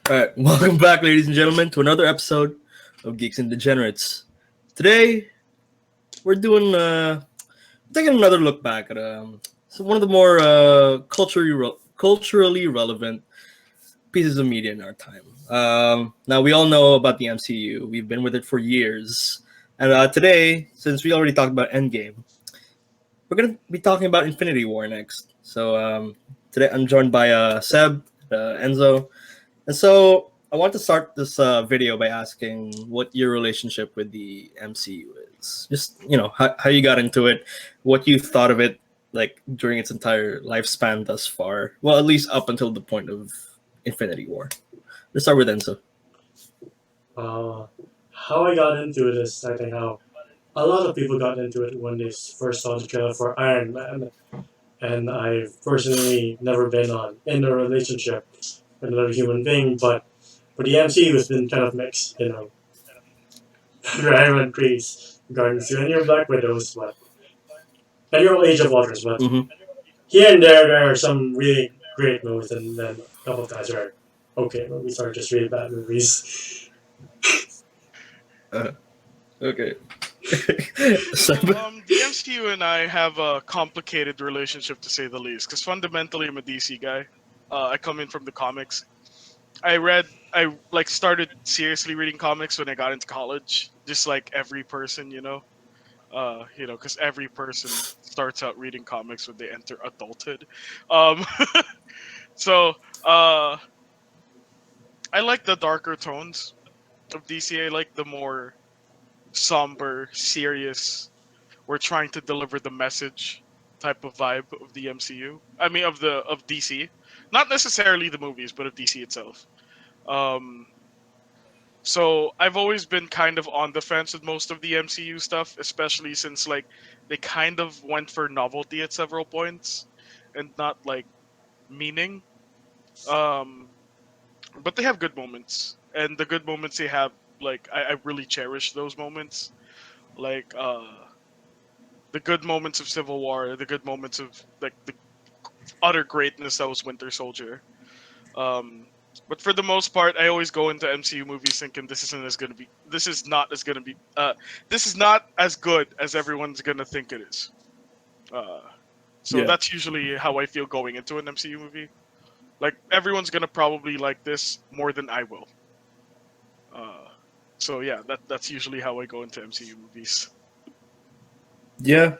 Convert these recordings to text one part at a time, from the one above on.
All right, welcome back, ladies and gentlemen, to another episode of Geeks and Degenerates. Today, we're taking another look back at one of the more culturally relevant pieces of media in our time. Now, we all know about the MCU. We've been with it for years, and today, since we already talked about Endgame, we're gonna be talking about Infinity War next. So today, I'm joined by Seb, Enzo. And so I want to start this video by asking what your relationship with the MCU is. Just, how you got into it, what you thought of it, like, during its entire lifespan thus far. Well, at least up until the point of Infinity War. Let's start with Enzo. Uh, how I got into it is, I think, how a lot of people got into it when they first saw the trailer for Iron Man, and I've personally never been in a relationship with another human being, but for the MCU, it's been kind of mixed, Your Iron Man praise Guardians and your Black Widows, and your Age of Waters, but Mm-hmm. here and there are some really great movies, and then a couple of times are okay movies or just really bad movies. Okay. Well, the MCU and I have a complicated relationship to say the least. Because fundamentally, I'm a DC guy. I come in from the comics. I started seriously reading comics when I got into college, just like every person, because every person starts out reading comics when they enter adulthood. Um, so I like the darker tones of DC. I like the more somber, serious, we're trying to deliver the message type of vibe of the MCU. I mean, of DC, not necessarily the movies, but of DC itself. Um, so I've always been kind of on the fence with most of the MCU stuff, especially since like they kind of went for novelty at several points and not like meaning. Um, but they have good moments, and the good moments they have, like I really cherish those moments. Like the good moments of Civil War, the good moments of like the utter greatness that was Winter Soldier. Um, but for the most part, I always go into MCU movies thinking this is not as good as everyone's gonna think it is. Uh, so Yeah. that's usually how I feel going into an MCU movie. Like everyone's gonna probably like this more than I will. Uh, so yeah, that's usually how I go into MCU movies. Yeah,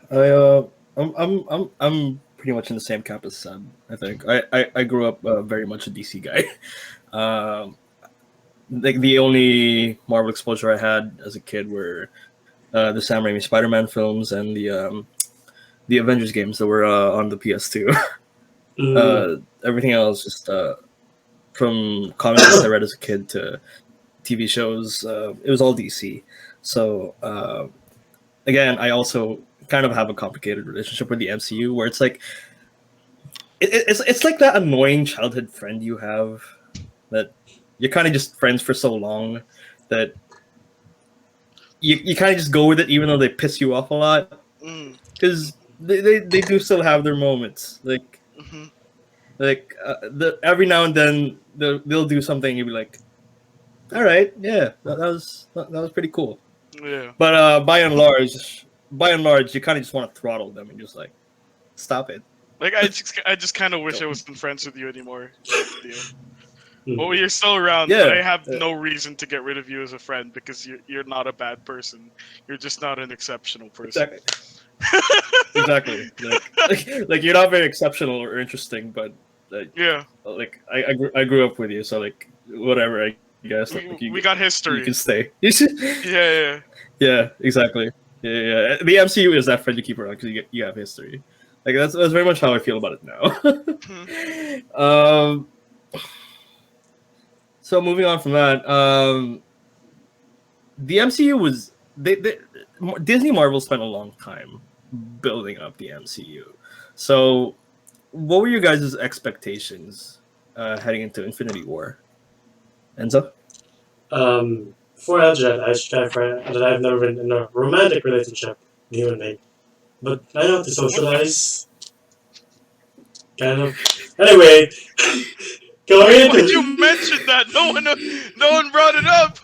I'm pretty much in the same camp as Seb. I think I grew up very much a DC guy. Um, like the only Marvel exposure I had as a kid were the Sam Raimi Spider-Man films and the Avengers games that were on the PS2. Mm, Everything else just from comics I read as a kid to TV shows, it was all DC. So again, I also kind of have a complicated relationship with the MCU, where it's like it's like that annoying childhood friend you have that you're kind of just friends for so long that you kind of just go with it even though they piss you off a lot, Mm, because they do still have their moments, hmm every now and then they'll do something and you'll be like, all right, yeah, that was pretty cool. Yeah. But by and large you kind of just want to throttle them and just like, stop it. Like I just kind of wish I So, wasn't friends with you anymore, type of deal. mm. Well, you're still around, but yeah, I have no reason to get rid of you as a friend because you're not a bad person. You're just not an exceptional person. exactly. Exactly. Like you're not very exceptional or interesting, but Yeah, I grew up with you, so like whatever. I guess like we got you can history. stay. Yeah, yeah. Yeah, exactly. Yeah. The MCU is that friend you keep around because you have history. Like that's very much how I feel about it Hmm. now. So moving on from that, the MCU was they Disney Marvel spent a long time building up the MCU. So what were your guys' expectations heading into Infinity War? Enzo? Before I answer that, I should clarify that I've never been in a romantic relationship with a human being. But I know how to What the? socialize, kind of. Anyway, Going Why'd into you mention that? No one brought it up.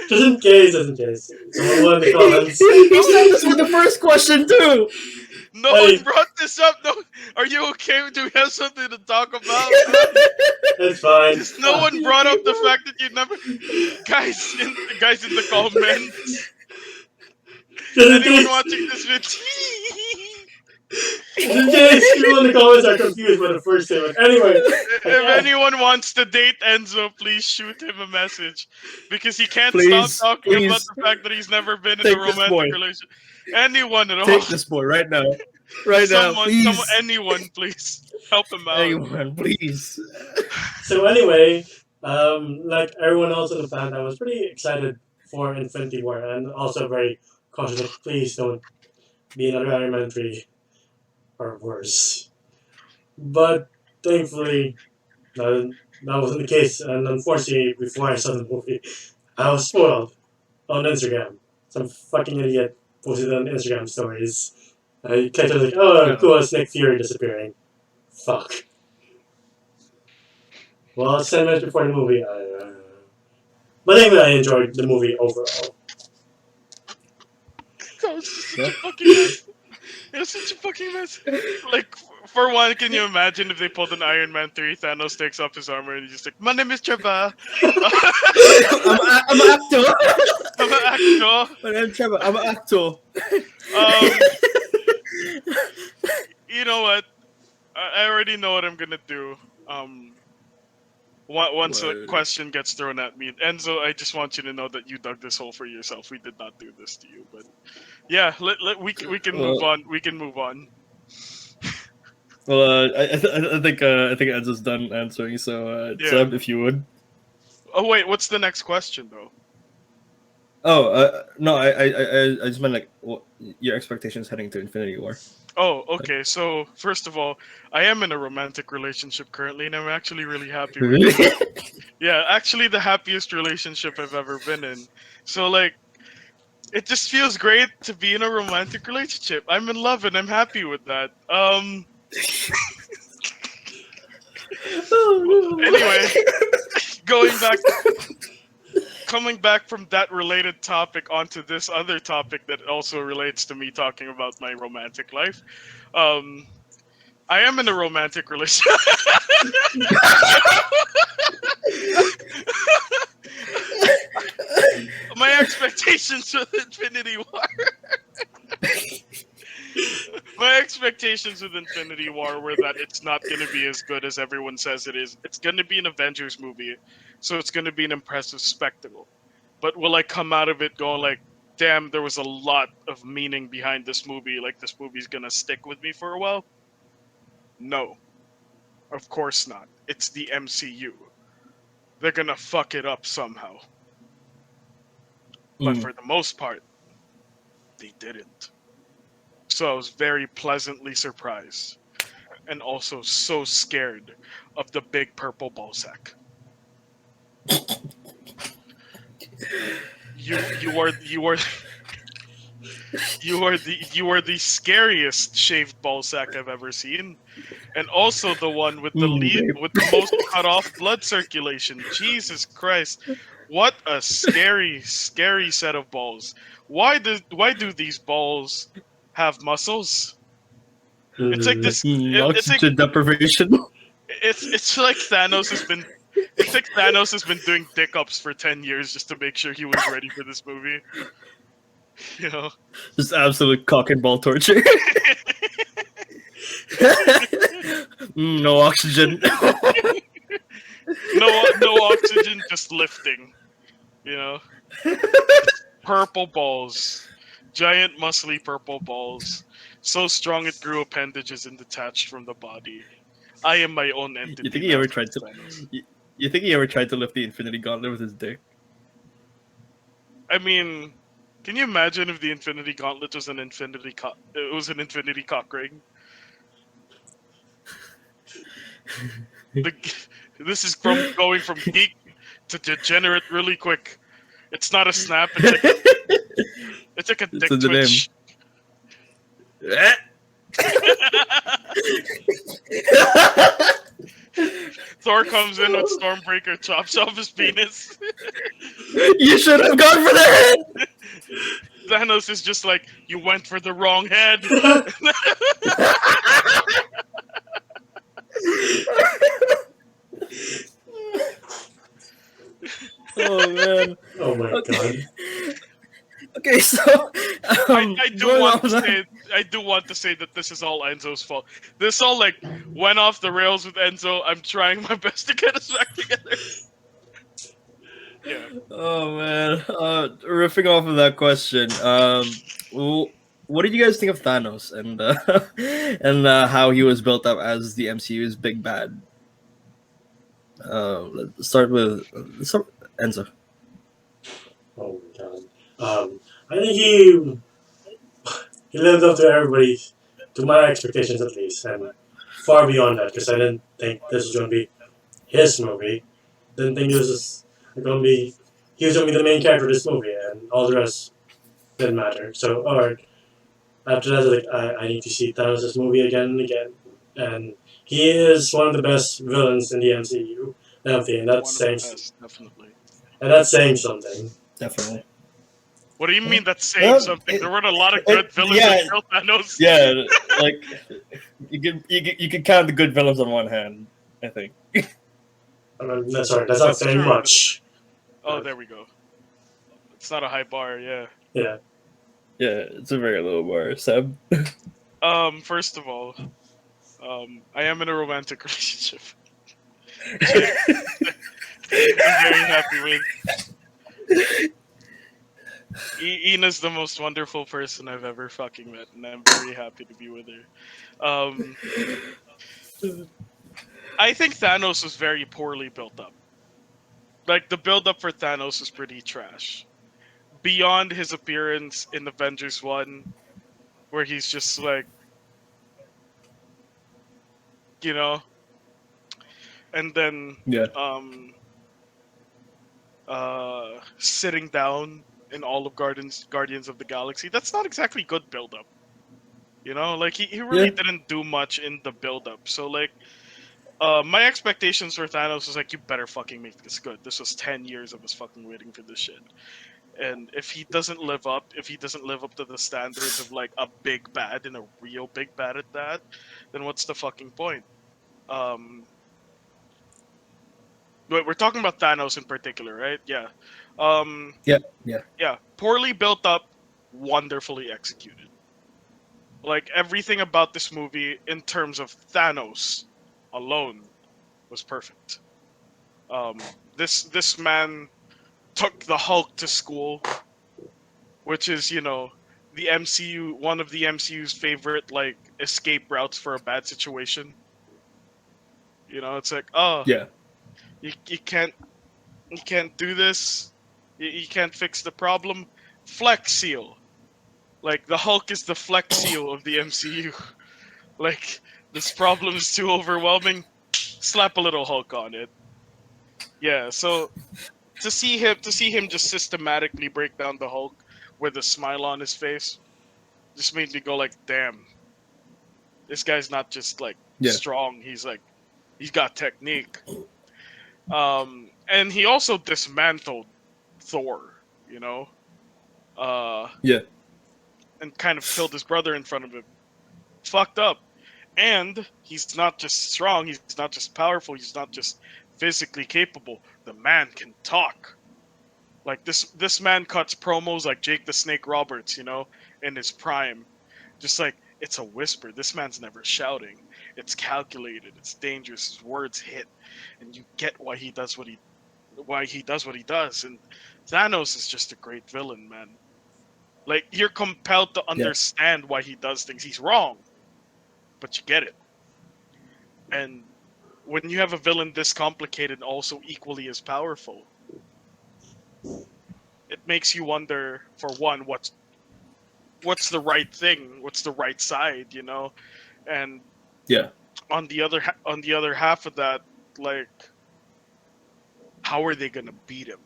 just in case, just in case. Someone in the comments. He said this with the first question too. No Hey, one brought this up. No, are you okay? Do we have something to talk about? it's fine. Just no one brought up the fact that you never, guys in the comments. Just in Anyone case, watching this video? just in case people in the comments are confused by the first statement. Anyway, If okay. anyone wants to date Enzo, please shoot him a message because he can't stop Please, talking about please the fact that he's never been in a take this romantic boy. relationship. Anyone at all. Take this boy right now. Right now, please. Anyone, please help him out. Anyone, please. So anyway, like everyone else in the band, I was pretty excited for Infinity War, and also very cautious. Like, please don't be another Iron Man 3 or worse. But thankfully, that wasn't the case. And unfortunately, before I saw the movie, I was spoiled on Instagram. Some fucking idiot posted on Instagram stories. I clicked on like, oh, cool, it's Nick Fury disappearing. Fuck. Well, it's 10 minutes before the movie. But anyway, I enjoyed the movie overall. That was just such a fucking mess. It was such a fucking mess. Like, for one, can you imagine if they pulled an Iron Man 3, Thanos takes off his armor and he's just like, my name is Trevor. I'm an actor. I'm an actor. My name's Trevor. I'm an actor. You know what? I already know what I'm gonna do. Once a question gets thrown at me, Enzo, I just want you to know that you dug this hole for yourself. We did not do this to you, but yeah, we can move on. We can move on. Well, I think Enzo's done answering. So, Seb, if you would. Oh wait, what's the next question though? Oh, no, I just meant like what your expectations heading to Infinity War. Oh, okay. So first of all, I am in a romantic relationship currently, and I'm actually really happy with it. Yeah, actually the happiest relationship I've ever been in. So like, it just feels great to be in a romantic relationship. I'm in love and I'm happy with that. Anyway, coming back from that related topic onto this other topic that also relates to me talking about my romantic life. I am in a romantic relationship. My expectations with Infinity War. My expectations with Infinity War were that it's not going to be as good as everyone says it is. It's going to be an Avengers movie, so it's going to be an impressive spectacle. But will I come out of it going like, damn, there was a lot of meaning behind this movie, like this movie's going to stick with me for a while? No. Of course not. It's the MCU. They're going to fuck it up somehow. But for the most part, they didn't. So I was very pleasantly surprised, and also so scared of the big purple ball sack. You are the scariest shaved ball sack I've ever seen, and also the one with the most cut off blood circulation. Jesus Christ. What a scary set of balls. Why do these balls have muscles? It's like this. Oxygen deprivation. It's like Thanos has been. It's like Thanos has been doing dick ups for 10 years just to make sure he was ready for this movie. You know, just absolute cock and ball torture. No oxygen. no oxygen, just lifting. You know, purple balls, giant muscly purple balls, so strong it grew appendages and detached from the body. I am my own entity. You think he ever tried to? You think he ever tried to lift the Infinity Gauntlet with his dick? I mean, can you imagine if the Infinity Gauntlet was an infinity cock ring? This is going from geek to degenerate really quick. It's not a snap. It's like a dick twitch. Thor comes in with Stormbreaker, chops off his penis. You should have gone for the head. Thanos is just like, you went for the wrong head. Oh man. Oh my Okay. god. Okay. So I do going want off to that. say I do want to say that this is all Enzo's fault. This all like went off the rails with Enzo. I'm trying my best to get us back together. Yeah. Oh man. Riffing off of that question. What did you guys think of Thanos and and how he was built up as the MCU's big bad? Let's start with Enzo. Oh my god. I think he lived up to everybody, to my expectations at least, and far beyond that. Because I didn't think this was going to be his movie. Didn't think this was going to be he was going to be the main character of this movie, and all the rest didn't matter. So, alright. After that, like I need to see Thanos' movie again and again, and he is one of the best villains in the MCU. Definitely, One of the best, definitely. and that's saying something. Definitely. What do you mean that's saying Well, something? There were a lot of good villains yeah, that killed Thanos. yeah. Like you can count the good villains on one hand. I think. I mean, sorry, that's not saying true. much. Oh, there we go. It's not a high bar, yeah. Yeah. Yeah, it's a very low bar. Seb. First of all, I am in a romantic relationship. I'm very happy with. Ina's the most wonderful person I've ever fucking met, and I'm very happy to be with her. I think Thanos was very poorly built up. Like, the build up for Thanos is pretty trash. Beyond his appearance in Avengers 1, where he's just like, you know, and then Yeah. Sitting down in all of Guardians of the Galaxy. That's not exactly good build up. You know, like he really Yeah. didn't do much in the build up. So like my expectations for Thanos was like, you better fucking make this good. This was 10 years of us fucking waiting for this shit. And if he doesn't live up to the standards of like a big bad and a real big bad at that, then what's the fucking point? But we're talking about Thanos in particular, right? Yeah. Yeah. Yeah. Poorly built up, wonderfully executed. Like everything about this movie in terms of Thanos alone was perfect. This man took the Hulk to school, which is, you know, the MCU, one of the MCU's favorite like escape routes for a bad situation. You know, it's like, oh, Yeah. you can't do this. You can't fix the problem. Flex Seal. Like the Hulk is the Flex Seal of the MCU. Like this problem is too overwhelming. Slap a little Hulk on it. Yeah, so to see him just systematically break down the Hulk with a smile on his face just made me go like, damn. This guy's not just like Yeah. strong, he's got technique. And he also dismantled Thor, you know? Yeah. And kind of killed his brother in front of him. Fucked up. And he's not just strong, he's not just powerful, he's not just physically capable. The man can talk. Like this man cuts promos like Jake the Snake Roberts, you know, in his prime. Just like it's a whisper. This man's never shouting. It's calculated, it's dangerous, his words hit, and you get why he does what he does. And Thanos is just a great villain, man. Like you're compelled to understand why he does things. He's wrong, but you get it. And when you have a villain this complicated and also equally as powerful, it makes you wonder, for one, what's the right thing, what's the right side, you know? And Yeah. on the other half of that, like, how are they gonna beat him?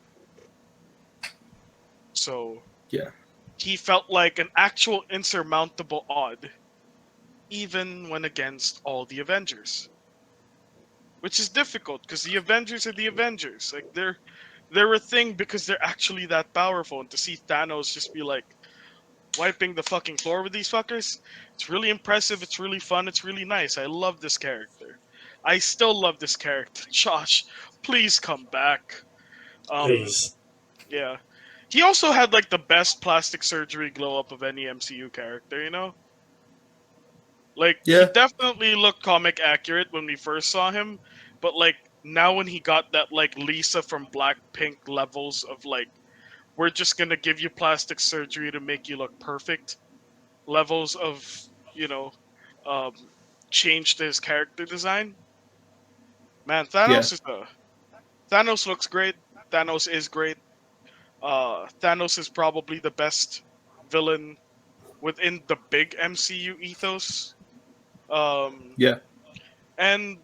So Yeah. he felt like an actual insurmountable odd, even when against all the Avengers. which is difficult because the Avengers are the Avengers. Like they're a thing because they're actually that powerful. And to see Thanos just be like wiping the fucking floor with these fuckers, it's really impressive. It's really fun. It's really nice. I love this character. I still love this character. Josh, please come back. Um, Please. yeah. He also had like the best plastic surgery glow up of any MCU character, you know? Like he Yeah, definitely looked comic accurate when we first saw him, but like now when he got that like Lisa from Blackpink levels of like we're just gonna give you plastic surgery to make you look perfect levels of, you know, um change to his character design. Man, yeah, Thanos looks great. Thanos is great. Thanos is probably the best villain within the big MCU ethos. Um, yeah, and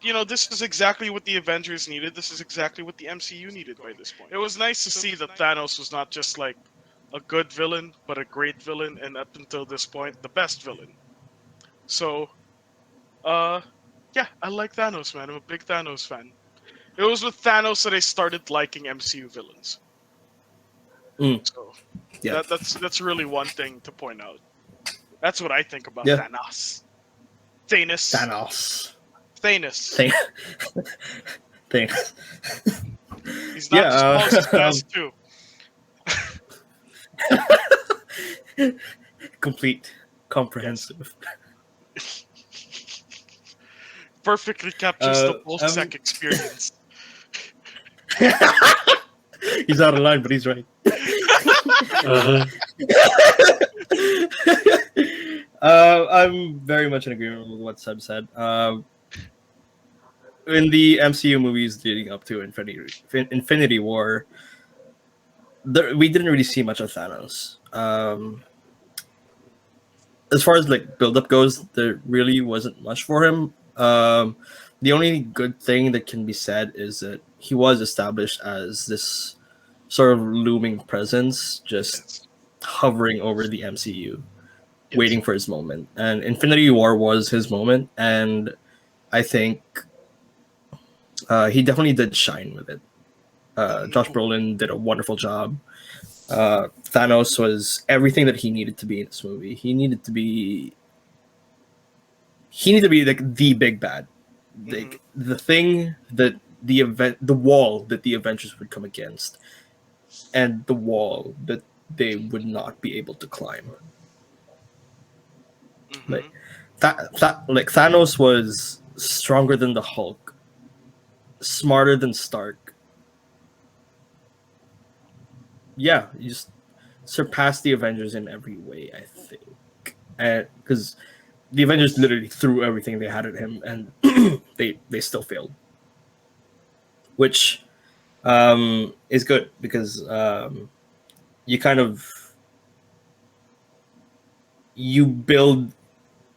you know, this is exactly what the Avengers needed. This is exactly what the MCU needed by this point. It was nice to see that Thanos was not just like a good villain, but a great villain, and up until this point, the best villain. So, uh, yeah, I like Thanos, man. I'm a big Thanos fan. It was with Thanos that I started liking MCU villains. mm, So yeah, that's really one thing to point out. That's what I think about yeah. Thanos. Thanos. Thanos. Thanos. Thank, thanks. He's not just Yeah, small, he's fast too. complete, Yes. comprehensive. Perfectly captures the Um, Bullsack experience. he's out of line, but he's right. Uh-huh. I'm very much in agreement with what Seb said. In the MCU movies leading up to Infinity War, we didn't really see much of Thanos. As far as like build-up goes, there really wasn't much for him. The only good thing that can be said is that he was established as this sort of looming presence, just Yes. hovering over the MCU, Yes. waiting for his moment. And Infinity War was his moment, and I think he definitely did shine with it. Josh Brolin did a wonderful job. Thanos was everything that he needed to be in this movie. He needed to be like the big bad, Mhm. like the thing that the wall that the Avengers would come against, and the wall that they would not be able to climb. Like Mhm. like Thanos was stronger than the Hulk, smarter than Stark. Yeah, you just surpassed the Avengers in every way, I think, and because the Avengers literally threw everything they had at him, and they still failed, which is good because you kind of you build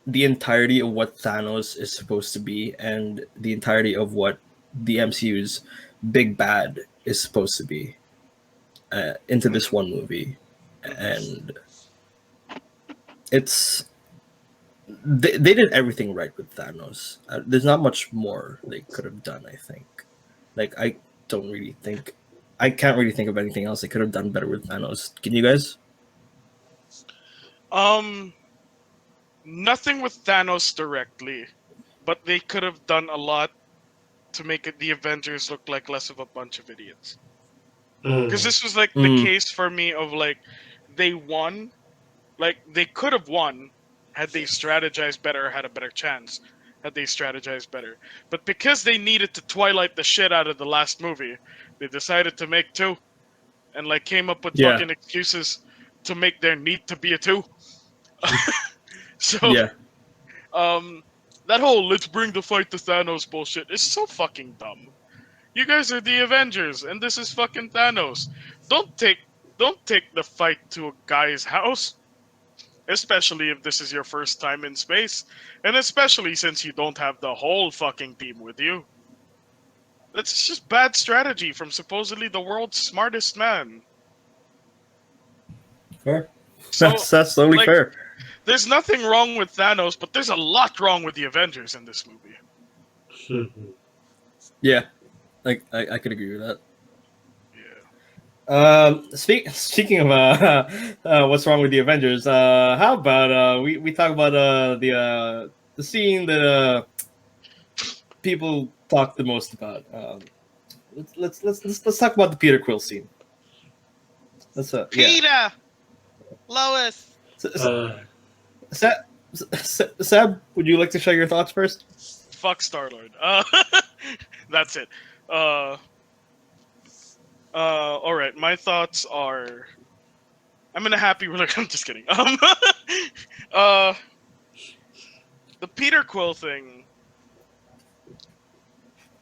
the entirety of what Thanos is supposed to be and the entirety of what the MCU's big bad is supposed to be into this Mhm. one movie, Mhm. and it's they did everything right with Thanos. There's not much more they could have done. I think, like don't really think, I can't really think of anything else they could have done better with Thanos. Can you guys? Um, Nothing with Thanos directly, but they could have done a lot to make it the Avengers look like less of a bunch of idiots. Because Mm. this was like the Mm, case for me of like they won, like they could have won had they strategized better, had a better chance had they strategized better. But because they needed to Twilight the shit out of the last movie, they decided to make two and like came up with yeah, fucking excuses to make there need to be a two. So yeah, um that whole let's bring the fight to Thanos bullshit is so fucking dumb. You guys are the Avengers and this is fucking Thanos. Don't take don't take the fight to a guy's house, especially if this is your first time in space, and especially since you don't have the whole fucking team with you. That's just bad strategy from supposedly the world's smartest man. fair. So That's totally like fair. there's nothing wrong with Thanos, but there's a lot wrong with the Avengers in this movie. Mhm. Yeah, I could agree with that. Yeah. Speaking of what's wrong with the Avengers, how about we talk about the scene that people talk the most about. Let's talk about the Peter Quill scene. Let's yeah. Peter, Lois. Uh, Seb, Seb, would you like to share your thoughts first? Fuck Star Lord. That's it. Uh, all right. My thoughts are. I'm in a happy. I'm just kidding. Uh, the Peter Quill thing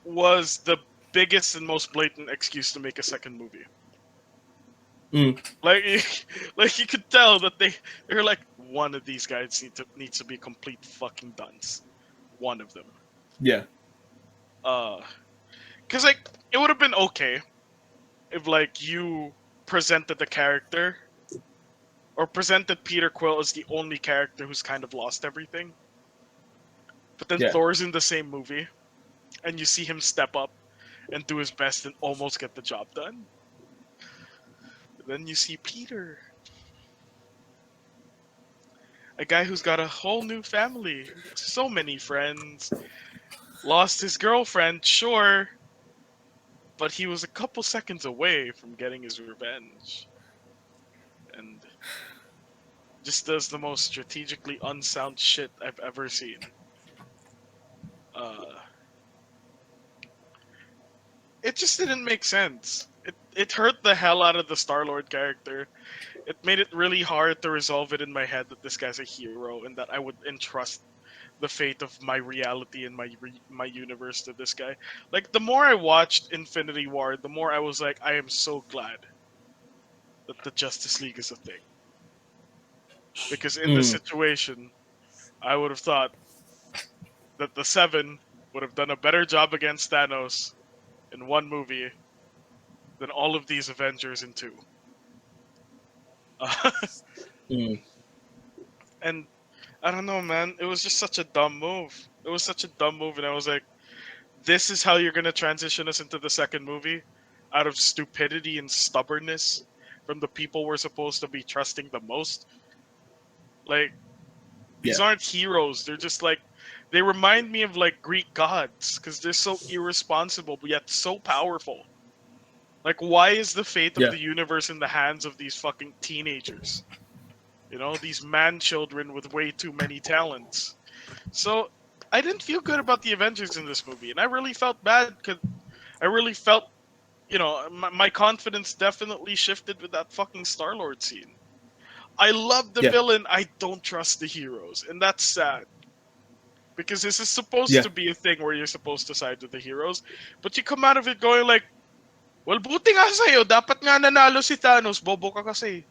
was the biggest and most blatant excuse to make a second movie. Mm, Like, like you could tell that they're like one of these guys needs to be a complete fucking dunce. One of them. yeah, Uh, cause like it would have been okay if like you presented the character or presented Peter Quill as the only character who's kind of lost everything, but then yeah, Thor's in the same movie and you see him step up and do his best and almost get the job done. Then you see Peter, a guy who's got a whole new family, so many friends, lost his girlfriend, sure, but he was a couple seconds away from getting his revenge. And just does the most strategically unsound shit I've ever seen. Uh, it just didn't make sense. It hurt the hell out of the Star Lord character. It made it really hard to resolve it in my head that this guy's a hero and that I would entrust the fate of my reality and my universe to this guy. Like the more I watched Infinity War, the more I was like, I am so glad that the Justice League is a thing. Because in this mm, situation, I would have thought that the Seven would have done a better job against Thanos in one movie than all of these Avengers in two. Uh, mm, and I don't know, man. It was just such a dumb move. It was such a dumb move, and I was like, "This is how you're gonna transition us into the second movie, out of stupidity and stubbornness from the people we're supposed to be trusting the most." Like these yeah, aren't heroes. They're just like they remind me of like Greek gods because they're so irresponsible but yet so powerful. Like, why is the fate of yeah, the universe in the hands of these fucking teenagers? You know, these man children with way too many talents. So, I didn't feel good about the Avengers in this movie, and I really felt bad because I really felt, my confidence definitely shifted with that fucking Star Lord scene. I love the yeah, villain, I don't trust the heroes, and that's sad. Because this is supposed yeah. to be a thing where you're supposed to side with the heroes, but you come out of it going like, well, buti nga sa'yo, dapat nga nanalo si Thanos, bobo ka kasi.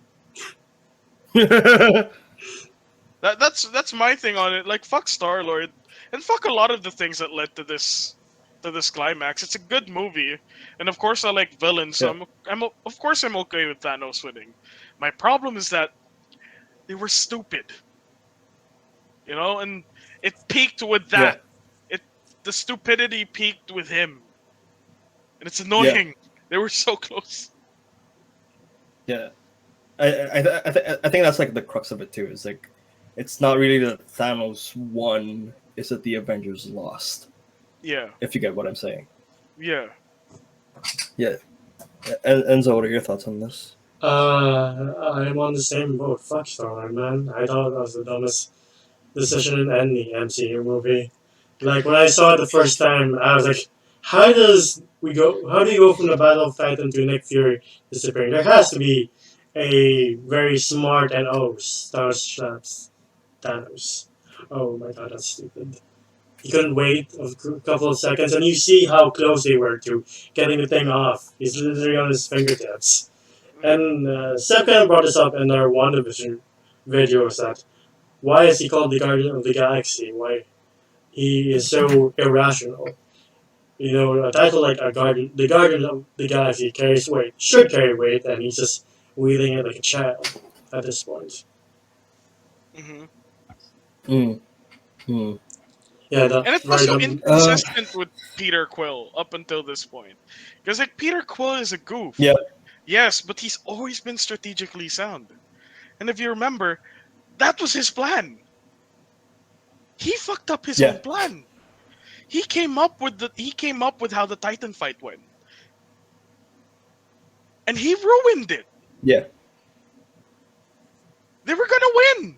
That's my thing on it. Like fuck Star Lord, and fuck a lot of the things that led to this climax. It's a good movie, and of course I like villains, so yeah, of course I'm okay with Thanos winning. My problem is that they were stupid, and it peaked with yeah, that. It the stupidity peaked with him, and it's yeah, annoying. They were so close. yeah. I think that's like the crux of it too. Is like, it's not really that Thanos won; it's that the Avengers lost. Yeah, If you get what I'm saying. yeah. Yeah. Enzo, what are your thoughts on this? I'm on the same boat. Fuck Star Lord, man. I thought that was the dumbest decision in any MCU movie. Like when I saw it the first time, I was like, "How does we go? How do you go from the Battle of Titan to Nick Fury disappearing? There has to be a very smart and Thanos. Thanos. Oh my god, that's stupid. He couldn't wait a couple of seconds, and you see how close they were to getting the thing off. He's literally on his fingertips. Hmm. And Seb kind of brought this up in our WandaVision videos that why is he called the Guardian of the Galaxy? Why he is so irrational? You know, a title like the Guardian of the Galaxy carries weight, should carry weight, and he's just wielding it like a child at this point. Hmm. Mm, mm. Yeah, And that's it's right. also Um, inconsistent with Peter Quill up until this point. Because like Peter Quill is a goof. Yeah. Yes, but he's always been strategically sound. And if you remember, that was his plan. He fucked up his own Yeah. plan. He came up with how the Titan fight went. And he ruined it. Yeah. They were gonna win.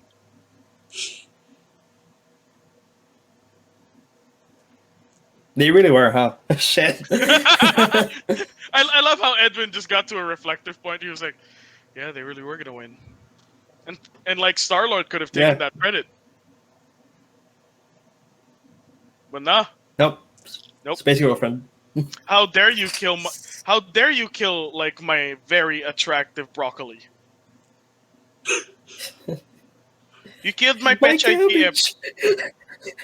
They really were, huh? Shit. I love how Edwin just got to a reflective point. He was like, "Yeah, they really were gonna win," and like Star Lord could have taken Yeah. that credit, but nah, Nope. nope. Space girlfriend. How dare you kill my? How dare you kill like my very attractive broccoli? You killed my My pet ITF. cabbage.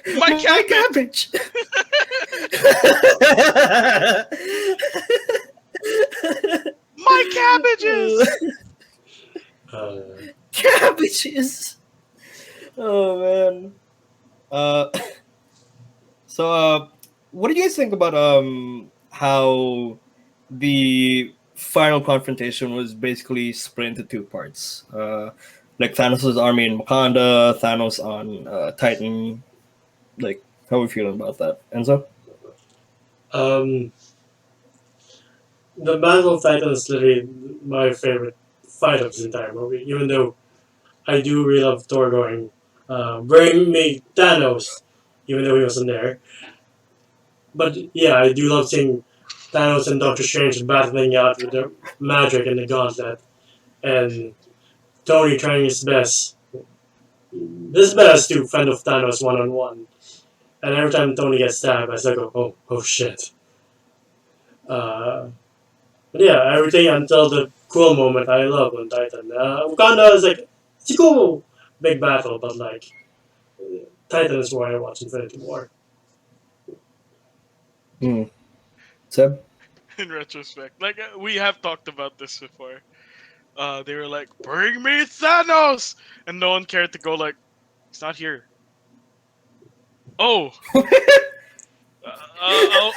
My My cabbage. cabbage. My cabbages. uh, Cabbages. Oh man. Uh, so what do you guys think about how the final confrontation was basically split into two parts? Like Thanos' army in Wakanda, Thanos on Titan. Like, how are we feeling about that, Enzo? um, the Battle of Titan is literally my favorite fight of this entire movie. Even though I do really love Thor going, "Bring me Thanos," even though he wasn't there. But yeah, I do love seeing Thanos and Doctor Strange battling out with their magic and the gauntlet, and Tony trying his best to fend off Thanos one on one. And every time Tony gets stabbed, I go, oh shit. Uh, but yeah, everything until the cool moment I love on Titan. Wakanda is like, it's a cool big battle, but like, Titan is why I watch Infinity War. Mm. Seb? In retrospect, like we have talked about this before. They were like, "Bring me Thanos," and no one cared to go like, "He's not here." Oh, I'll,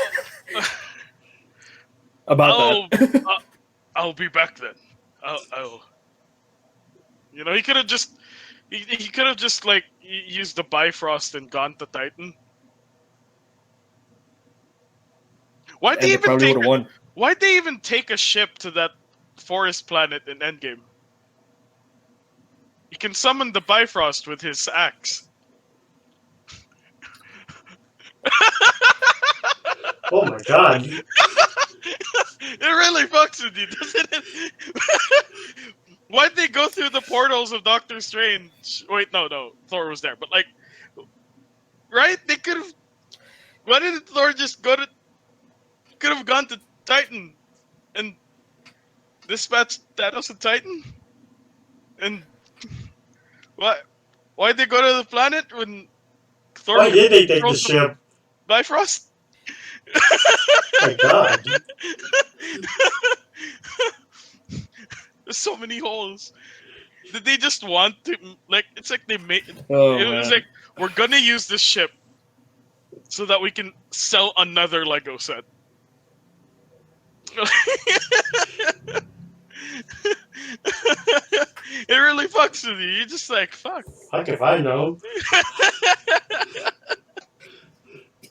About I'll, that. I'll be back then. I'll. You know, he could have just like used the Bifrost and gone to Titan. Why'd And they they even probably take? would have won. Why'd they even take a ship to that forest planet in Endgame? He can summon the Bifrost with his axe. Oh my god. It really fucks with you, doesn't it? Why'd they go through the portals of Doctor Strange? Wait, no, Thor was there, but like, right? They could have. Why didn't Thor just go to? Could have gone to Titan and dispatched Thanos and Titan. And what? Why'd they go to the planet when Thor Why could did they take control the the ship? Bifrost? My god. There's so many holes. Did they just want to like? It's like they made. Oh It was man. like we're gonna use this ship so that we can sell another Lego set. It really fucks with you. You're just like fuck. Fuck if I know.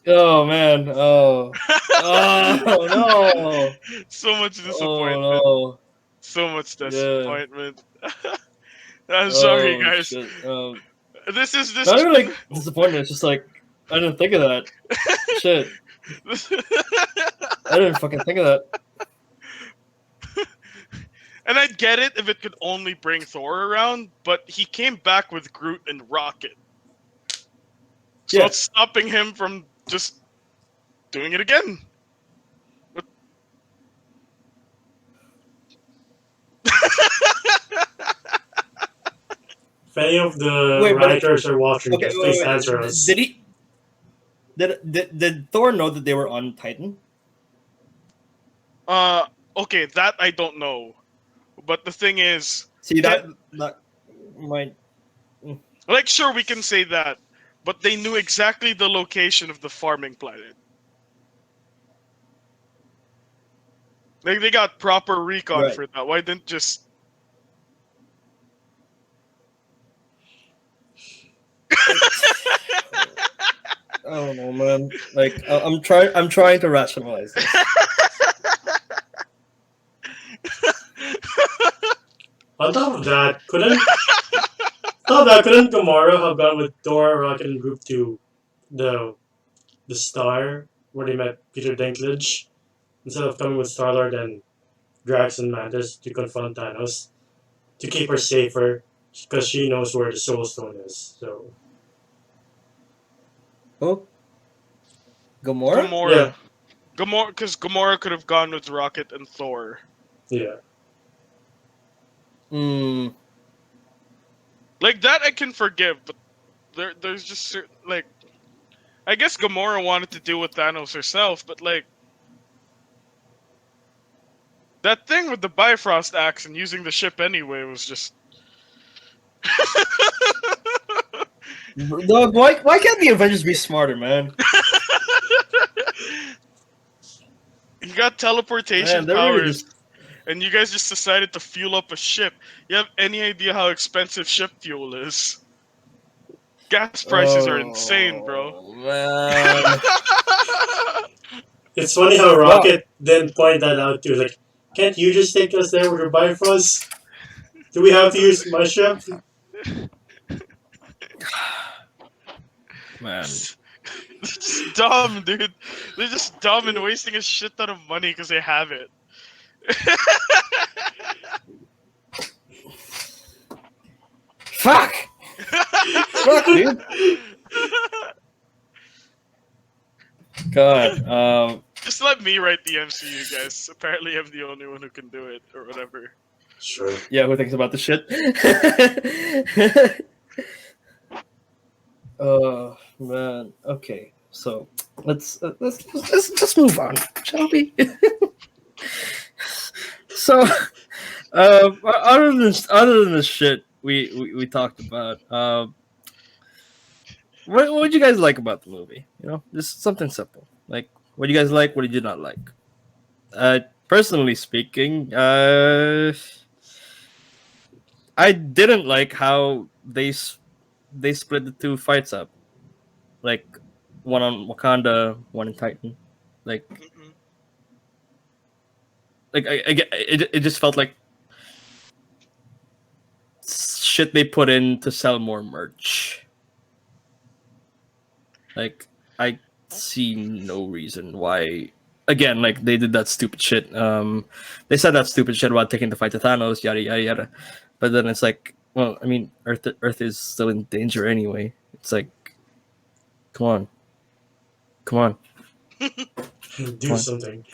Oh man. Oh. Oh no. So much Oh disappointment. no. So much Yeah. disappointment. I'm sorry, Oh guys. shit. This is this. Not even like disappointed. It's just like I didn't think of that. Shit. I didn't fucking think of that. And I'd get it if it could only bring Thor around, but he came back with Groot and Rocket. So Yeah. it's stopping him from just doing it again. But... If any of the Wait, but writers are watching okay. this, Wait, please wait. answer us. Did he? Did Thor know that they were on Titan? Okay, that I don't know. But the thing is, See that might. like, sure, we can say that. but they knew exactly the location of the farming planet. Like they got proper recon Right. for that. Why didn't just I don't know, man. Like I'm trying to rationalize this. On top of that, couldn't Gamora have gone with Thor, Rocket, and Group to the the Star where they met Peter Dinklage instead of coming with Star Lord and Drax and Mantis to confront Thanos to keep her safer because she knows where the Soul Stone is. So Oh, Gamora? yeah, Gamora? Because Gamora could have gone with Rocket and Thor. yeah. Hmm. Like that, I can forgive, but there's just certain like I guess Gamora wanted to deal with Thanos herself, but like that thing with the Bifrost axe and using the ship anyway was just. Dog, why can't the Avengers be smarter, man? You got teleportation Man, they're really powers, just. and you guys just decided to fuel up a ship. You have any idea how expensive ship fuel is? Gas prices are insane, bro. Oh man. It's funny how Well, Rocket then point that out too. Like, can't you just take us there with your Bifrost? Do we have to use my ship? man. They're just dumb, dude. They're just dumb and wasting a shit ton of money because they have it. Fuck! Fuck, dude. God. Just let me write the MCU, guys. Apparently, I'm the only one who can do it, or whatever. Sure. Yeah, who thinks about the shit? Oh man. Okay. So let's move on, shall we? So, other than the shit we talked about, what did you guys like about the movie? You know, just something simple. Like, what do you guys like? What did you not like? Personally speaking, I didn't like how they split the two fights up. Like, one on Wakanda, one in Titan. Like, Mm-mm. it just felt like shit they put in to sell more merch. Like, I see no reason why. Again, like they did that stupid shit. They said that stupid shit about taking the fight to Thanos, yada yada yada. But then it's like, well, I mean, Earth is still in danger anyway. It's like, come on, come on, Do come on. something.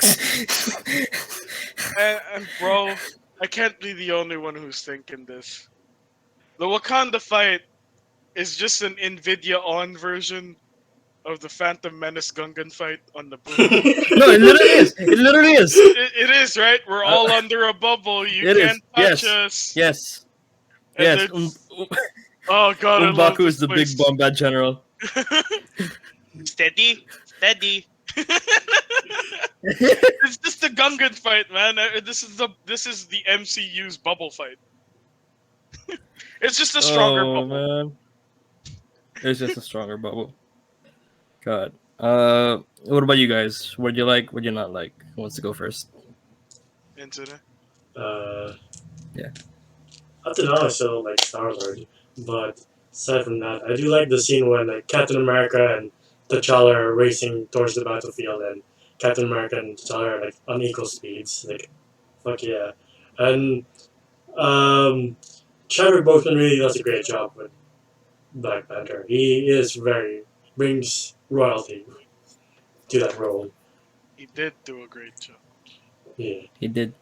And bro, I can't be the only one who's thinking this. The Wakanda fight is just an Nvidia on version of the Phantom Menace Gungan fight on the boom. No, it literally is. It literally is. It is, right? We're all Uh, under a bubble. You it can't is. touch Yes. us. Yes. And Yes. it's oh god, I love Umbaku this is the place. big Bombad general. Steady, steady. It's just a Gungan fight, man. This is the MCU's bubble fight. It's just a stronger Oh bubble. man, it's just a stronger bubble. God. What about you guys? What do you like? What do you not like? Who wants to go first? Incident. Yeah. Up to now, I still like Star Lord, but aside from that, I do like the scene when like Captain America and T'Challa are racing towards the battlefield, and Captain America and T'Challa are like on equal speeds. Like, fuck yeah! And Chadwick Boseman really does a great job with Black Panther. He is very brings royalty to that role. He did do a great job. Yeah. He did.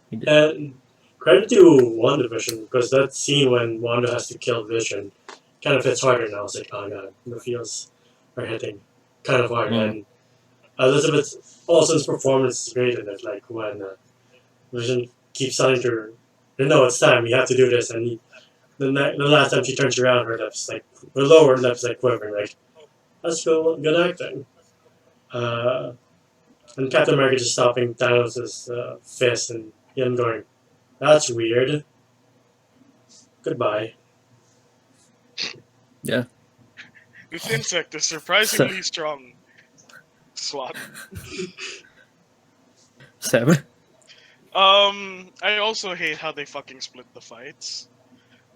He did. And credit to WandaVision, because that scene when Wanda has to kill Vision kind of hits harder now. It's like, oh god, the feels are hitting kind of hard. Mm. And Elizabeth Olsen's performance is great in it. Like when Vision keeps telling her, no, it's time, we have to do this. And the last time she turns around, her lower lips like quivering. Like that's good acting. Uh, and Captain America just stopping Thanos' fist and him going, "That's weird. Goodbye." Yeah. This insect is So, surprisingly strong. SWAT. 7. I also hate how they fucking split the fights.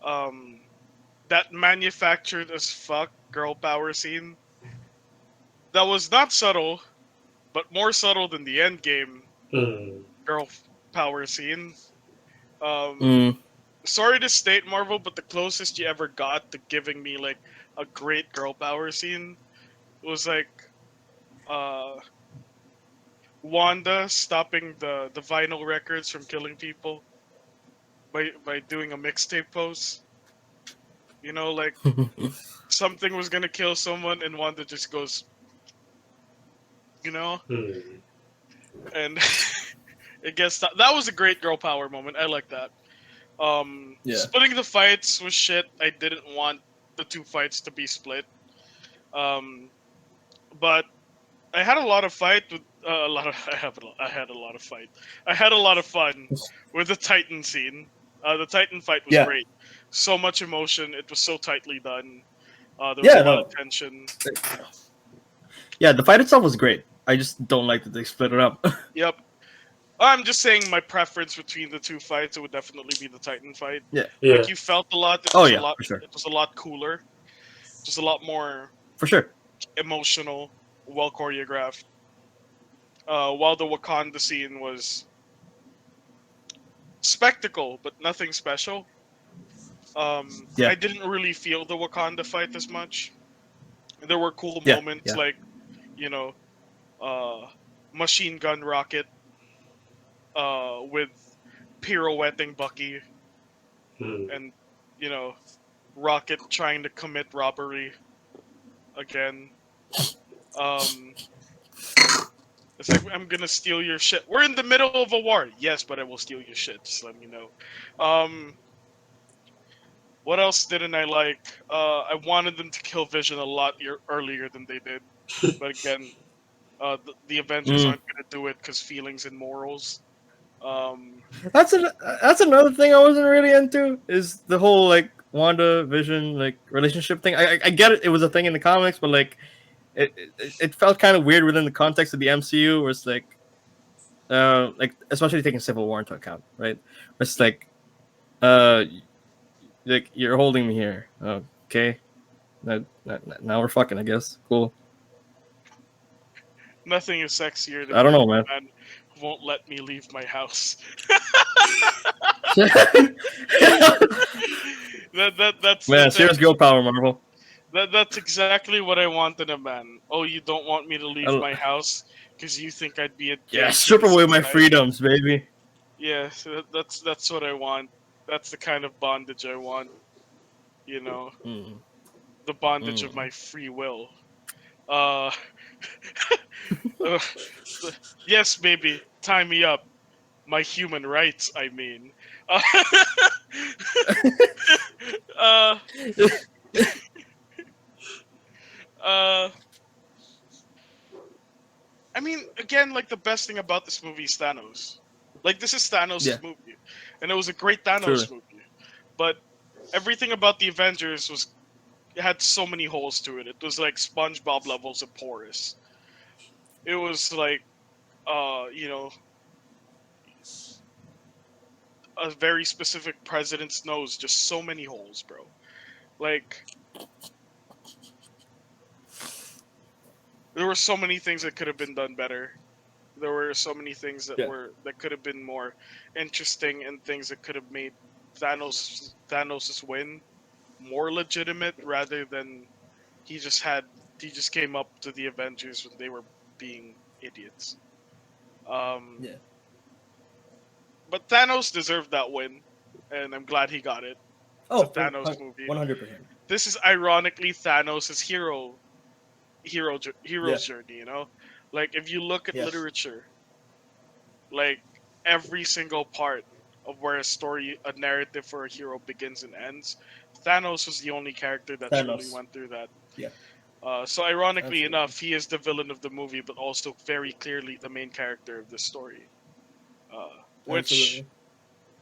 Um, that manufactured as fuck girl power scene that was not subtle, but more subtle than the end game Hmm. girl power scene. Um, Mm. sorry to state, Marvel, but the closest you ever got to giving me like a great girl power scene was like uh Wanda stopping the vinyl records from killing people by doing a mixtape pose. You know, like something was gonna kill someone and Wanda just goes, you know, Hmm. and it gets that was a great girl power moment. I like that. Yeah. Splitting the fights was shit. I didn't want the two fights to be split. Um, but I had a lot of fight with a lot of I had a lot of fight. I had a lot of fun with the Titan scene. The Titan fight was Yeah. great. So much emotion. It was so tightly done. There was a Yeah. lot of No. tension. Yeah. The fight itself was great. I just don't like that they split it up. Yep. I'm just saying my preference between the two fights. It would definitely be the Titan fight. Yeah. Yeah. Like you felt a lot. It Oh was a yeah, lot. for sure. It was a lot cooler. Just a lot more For sure. emotional, well choreographed. While the Wakanda scene was spectacle, but nothing special. Yeah. I didn't really feel the Wakanda fight as much. There were cool Yeah. moments Yeah. like, you know, uh, machine gun rocket, with pirouetting Bucky, Hmm. and you know, Rocket trying to commit robbery again. Um, it's like I'm gonna steal your shit. We're in the middle of a war. Yes, but I will steal your shit. Just let me know. Um, what else didn't I like? I wanted them to kill Vision a lot earlier than they did, but again, the Avengers Mm. aren't gonna do it because feelings and morals. Um, That's another thing I wasn't really into is the whole like Wanda Vision like relationship thing. I get it. It was a thing in the comics, but like it felt kind of weird within the context of the MCU, where it's like especially taking Civil War into account, right? It's uh like you're holding me here, okay? Now we're fucking, I guess. Cool. nothing is sexier than I don't know, killing man. a man who won't let me leave my house. That's Man, that's serious girl power, Marvel. that's exactly what I want in a man. Oh, you don't want me to leave I, my house because you think I'd be a yeah, gay strip away my suicide. freedoms, baby. Yeah, so that's what I want. That's the kind of bondage I want. You know, Mm, the bondage of mm. my free will. Uh, uh, yes, baby, tie me up. My human rights, I mean. Uh, uh, uh, I mean, again, like the best thing about this movie is Thanos. Like this is Yeah, Thanos' movie, and it was a great Thanos truly. movie. But everything about the Avengers was it had so many holes to it. It was like SpongeBob levels of porous. It was like you know, a very specific president's nose, just so many holes, bro. Like there were so many things that could have been done better. There were so many things Yeah. that could have been more interesting and things that could have made Thanos's win more legitimate rather than he just had he just came up to the Avengers when they were being idiots. Um, Yeah. but Thanos deserved that win, and I'm glad he got it. It's a Oh, Thanos movie. 100%. This is ironically Thanos' Yeah. hero's journey. You know, like if you look at Yeah. literature, like every single part. of where a narrative for a hero begins and ends. Thanos was the only character that truly Thanos. went through that. Yeah. So ironically Absolutely. enough, he is the villain of the movie, but also very clearly the main character of the story. Which,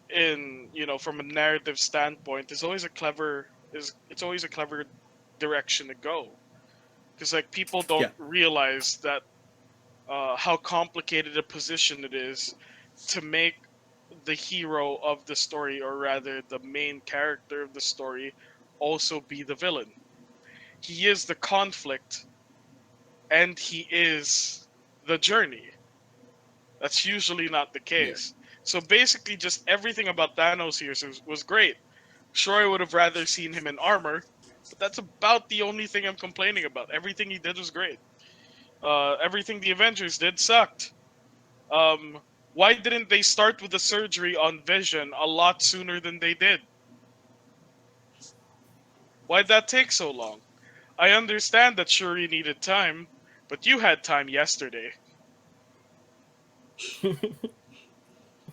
Absolutely. in from a narrative standpoint, it's always a clever direction to go, because like people Yeah. don't realize that how complicated a position it is to make the hero of the story, or rather the main character of the story, also be the villain. He is the conflict and he is the journey. That's usually not the Yeah. case. So basically, just everything about Thanos here was great. Sure, I would have rather seen him in armor, but that's about the only thing I'm complaining about. Everything he did was great. Everything the Avengers did sucked. Why didn't they start with the surgery on Vision a lot sooner than they did? Why'd that take so long? I understand that Shuri needed time, but you had time yesterday.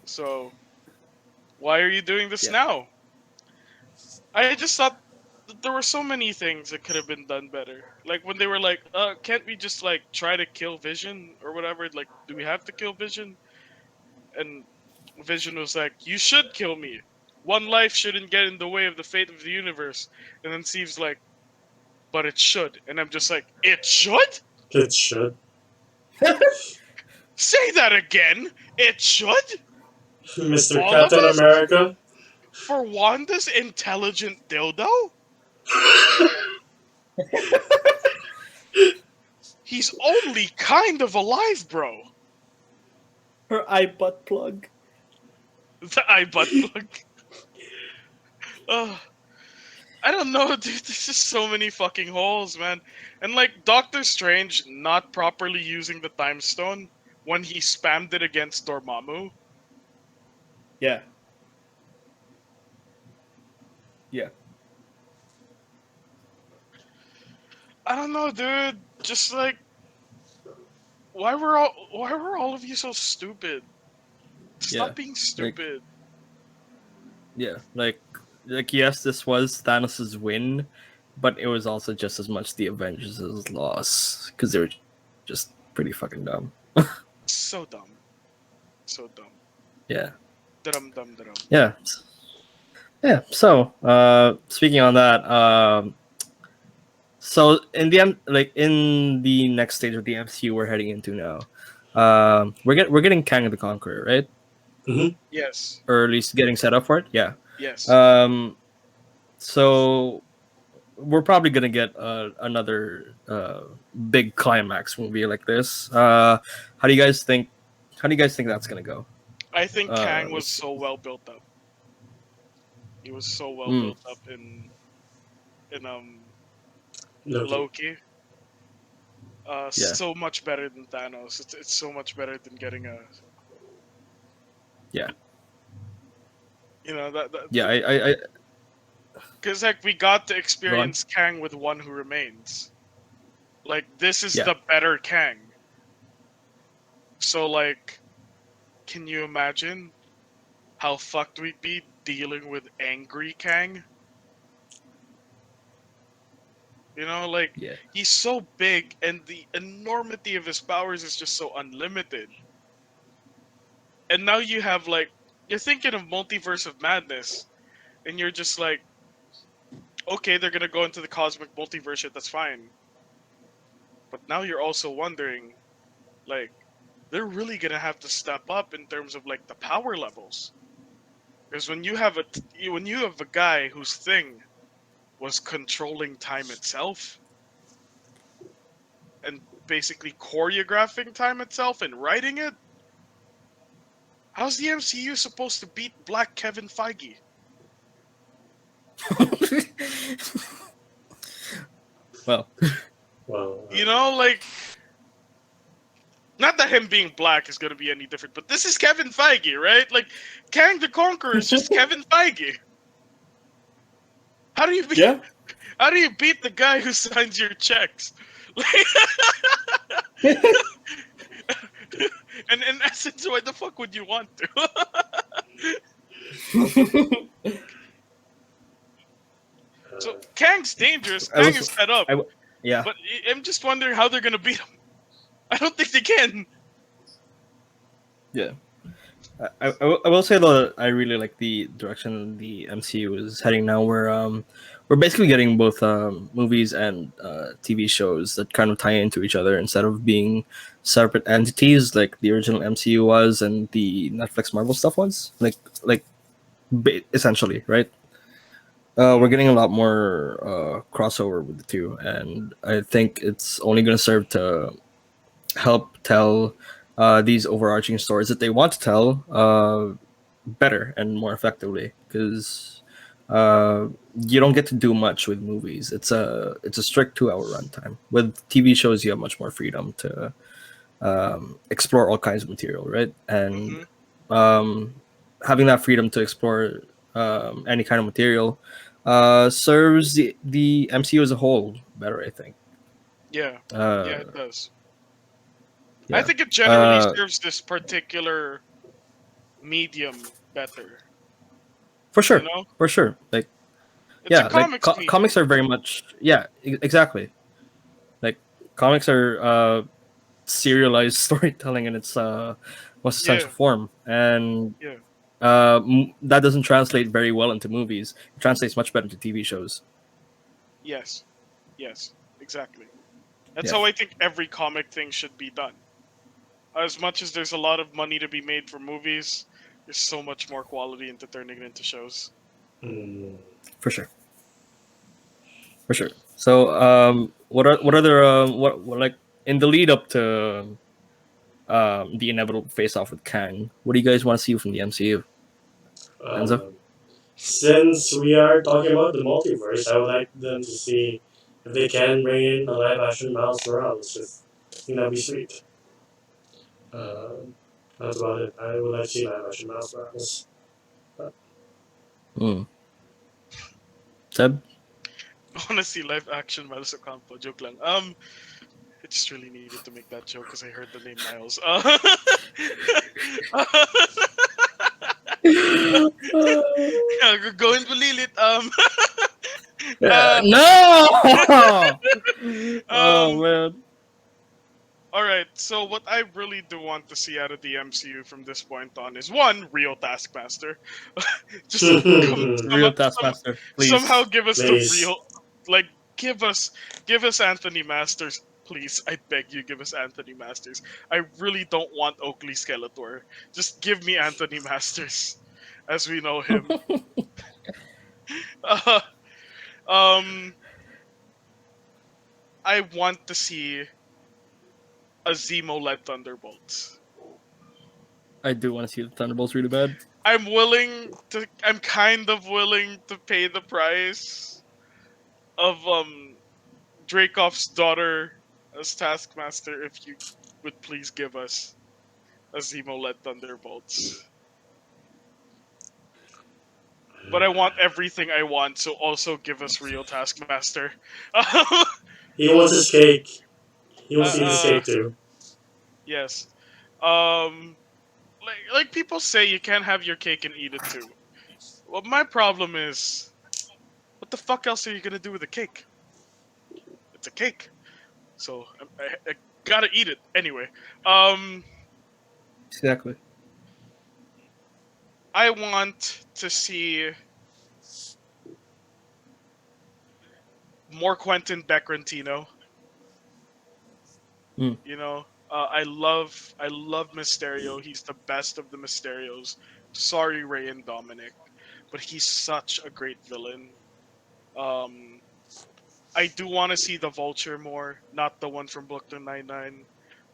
So why are you doing this Yeah. now? I just thought that there were so many things that could have been done better. Like when they were like, can't we just like try to kill Vision or whatever? Like, do we have to kill Vision? And Vision was like, you should kill me. One life shouldn't get in the way of the fate of the universe. And then Steve's like, but it should. And I'm just like, it should? It should. Say that again. It should? Mr. All of Captain us? America. For Wanda's intelligent dildo? He's only kind of alive, bro. Her eye butt plug. The eye butt plug. Ugh. I don't know, dude. There's just so many fucking holes, man. And like Doctor Strange not properly using the time stone when he spammed it against Dormammu. Yeah. Yeah. I don't know, dude. Just like why were all of you so stupid? Stop Yeah. being Like, stupid. yeah. Like yes, this was Thanos' win, but it was also just as much the Avengers' loss because they were just pretty fucking dumb. So dumb. So dumb. Yeah. Dum dum dum. Yeah. Yeah. So, speaking on that, so in the next stage of the MCU we're heading into now, we're getting Kang the Conqueror, right? Mm-hmm. Yes. Or at least getting set up for it. Yeah. Yes. So we're probably gonna get another big climax movie like this. How do you guys think? How do you guys think that's gonna go? I think Kang was This- so well built up. He was so well Mm. built up in Loki. Loki. Yeah. So much better than Thanos. It's so much better than getting a. Yeah. You know that. Yeah. I Because like we got to experience Kang with One Who Remains. Like this is Yeah. the better Kang. So like, can you imagine how fucked we'd be dealing with angry Kang? You know, like yeah. he's so big and the enormity of his powers is just so unlimited. And now you have like you're thinking of Multiverse of Madness and you're just like, okay, they're gonna go into the cosmic multiverse shit, that's fine. But now you're also wondering, like, they're really gonna have to step up in terms of like the power levels. Because when you have a guy whose thing was controlling time itself and basically choreographing time itself and writing it, how's the MCU supposed to beat Black Kevin Feige? Well. Well, You know, like, not that him being black is gonna be any different, but this is Kevin Feige, right? Like, Kang the Conqueror is just Kevin Feige. How do you beat? Yeah. How do you beat the guy who signs your checks? Like, and in essence, why the fuck would you want to? So Kang's dangerous. I Kang was, is fed up, I, yeah, but I'm just wondering how they're gonna beat him. I don't think they can. yeah. I will say though that I really like the direction the MCU is heading now, where we're basically getting both movies and TV shows that kind of tie into each other instead of being separate entities like the original MCU was and the Netflix Marvel stuff was. Essentially, right? We're getting a lot more crossover with the two, and I think it's only going to serve to help tell these overarching stories that they want to tell better and more effectively. Because you don't get to do much with movies. It's a strict 2 hour runtime. With TV shows, you have much more freedom to explore all kinds of material, right? And Hmm. um, having that freedom to explore any kind of material serves the MCU as a whole better, I think. Yeah, yeah, Uh, it does. I yeah. think it generally Uh, serves this particular medium better. for You sure, know, for sure. Like, it's a yeah, like comics medium. comics are very much, yeah, exactly. Like comics are serialized storytelling in its most essential Yeah, form, and yeah, that doesn't translate very well into movies. It translates much better to TV shows. yes, yes, exactly. That's Yeah, how I think every comic thing should be done. As much as there's a lot of money to be made for movies, there's so much more quality into turning it into shows. Mm. for sure, for sure. So, what other what like in the lead up to the inevitable face off with Kang? What do you guys want to see from the MCU? Enzo? Um, since we are talking about the multiverse, I would like them to see if they can bring in a live action Miles Morales. Just, I think that'd be sweet. Um, that's about it. I would like to see live action Miles Morales. Hmm. Seb? Honestly, live action Miles Ocampo. Joke lang. I just really needed to make that joke because I heard the name Miles. Yeah, go and believe it. Uh, No! Oh um. man. All right. So what I really do want to see out of the MCU from this point on is one real Taskmaster. Just Real Taskmaster, somehow please. give us the Please. real, like give us give us Anthony Masters. Please, I beg you, give us Anthony Masters. I really don't want Oakley Skeletor. Just give me Anthony Masters, as we know him. Uh, um, I want to see a Zemo-led Thunderbolts. I do want to see the Thunderbolts really bad. I'm kind of willing to pay the price of Dracov's daughter as Taskmaster if you would please give us a Zemo-led Thunderbolts. But I want everything I want, so also give us real Taskmaster. He wants his cake. He uh, wants to eat his uh, cake too. yes. Um, like people say, you can't have your cake and eat it too. Well, my problem is, what the fuck else are you gonna do with a cake? It's a cake, so I gotta eat it anyway. Um, Exactly. I want to see more Quentin Beckrantino. Mm. You know, I love Mysterio. He's the best of the Mysterios. Sorry, Ray and Dominic, but he's such a great villain. Um, I do want to see the Vulture more, not the one from Brooklyn Nine-Nine,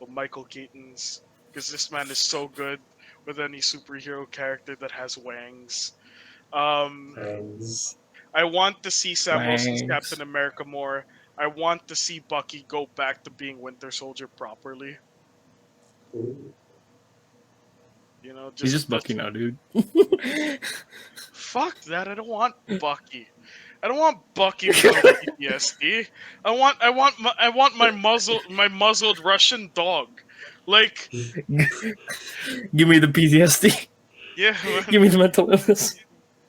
but Michael Keaton's, because this man is so good with any superhero character that has wangs. Um, And I want to see Sam Wilson's Captain Wanks. America more. I want to see Bucky go back to being Winter Soldier properly. ooh, You know, He's just just Bucky now, dude. fuck that. I don't want Bucky. I don't want Bucky with no PTSD. I want my muzzled Russian dog. Like, Give me the PTSD. yeah, Give man. me the mental illness.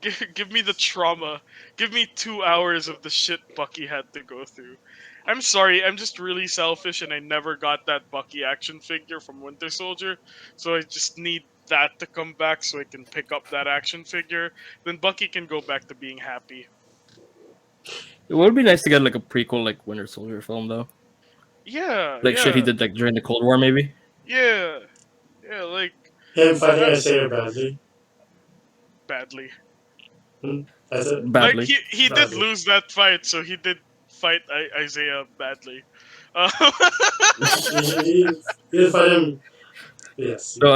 Give me the trauma. Give me 2 hours of the shit Bucky had to go through. I'm sorry, I'm just really selfish and I never got that Bucky action figure from Winter Soldier, so I just need that to come back so I can pick up that action figure. Then Bucky can go back to being happy. It would be nice to get like a prequel, like Winter Soldier film though. Yeah, Like shit he yeah, did like during the Cold War, maybe. yeah, yeah, like Him fighting that Isaiah badly. badly. That's it. Like Badly. he did Badly. lose that fight, so he did fight Isaiah badly. He didn't fight him. Yes. So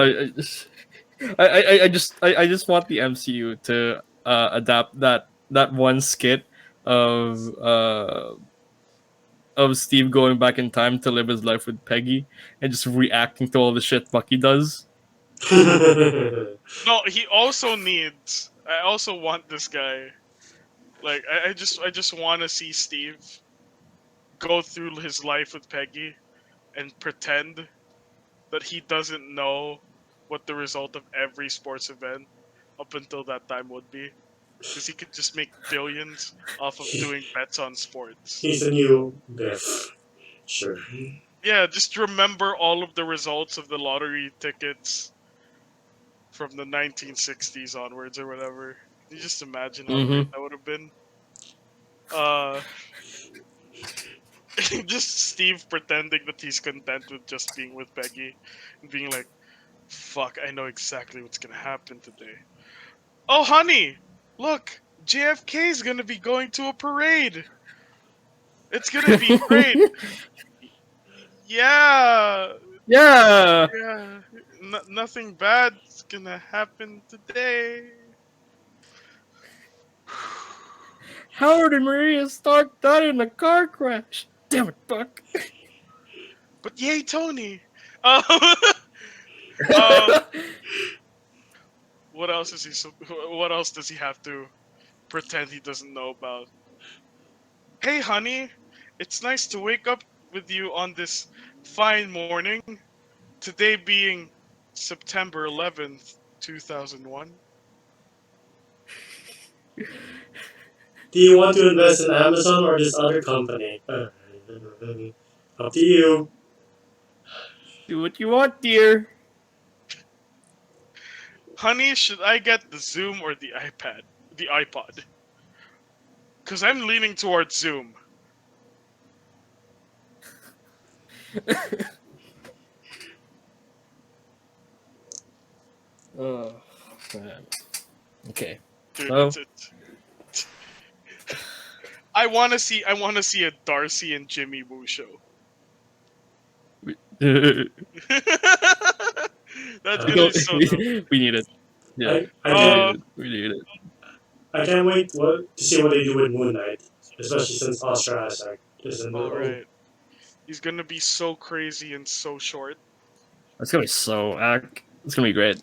I just want the MCU to adapt that one skit of Steve going back in time to live his life with Peggy and just reacting to all the shit Bucky does. No, he also needs. I also want this guy. Like I just want to see Steve go through his life with Peggy and pretend that he doesn't know what the result of every sports event up until that time would be, because he could just make billions off of doing bets on sports. He's a new Biff. Sure. Yeah, just remember all of the results of the lottery tickets from the 1960s onwards or whatever. Can you just imagine how great that would have been? Just Steve pretending that he's content with just being with Peggy and being like, fuck, I know exactly what's gonna happen today. Oh, honey, look, JFK's gonna be going to a parade. It's gonna be great. Yeah, Yeah. yeah. Nothing bad's gonna happen today. Howard and Maria Stark died in a car crash. Damn it, Buck. But yay, Tony. Um, um, what else is he? What else does he have to pretend he doesn't know about? Hey, honey, it's nice to wake up with you on this fine morning. Today being September 11th, 2001. Do you want to invest in Amazon or this other company? Up to you. Do what you want, dear. Honey, should I get the Zoom or the iPad? The iPod? Because I'm leaning towards Zoom. Oh, man. Okay. Dude, Oh. I want to see a Darcy and Jimmy Woo show. We That's gonna be so dope. need it. Yeah. We need it. I can't wait to see what they do with Moon Knight, especially since Oscar Isaac is in the All role. right. He's gonna be so crazy and so short. It's gonna be so it's gonna be great.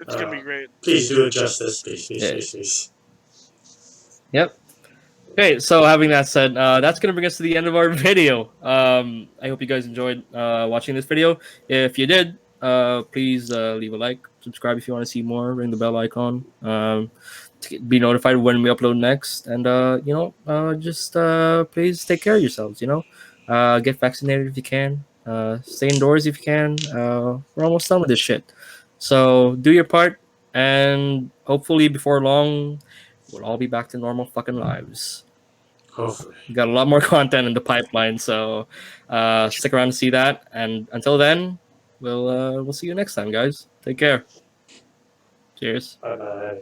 It's gonna be great. Please do it justice, please. Yep. Okay, so having that said, that's gonna bring us to the end of our video. I hope you guys enjoyed watching this video. If you did, please leave a like, subscribe if you want to see more, ring the bell icon, to be notified when we upload next, and just please take care of yourselves. Get vaccinated if you can. Stay indoors if you can. We're almost done with this shit, so do your part, and hopefully before long, we'll all be back to normal fucking lives. Hopefully. We got a lot more content in the pipeline, so stick around to see that. And until then, we'll see you next time, guys. Take care. Cheers. Bye bye.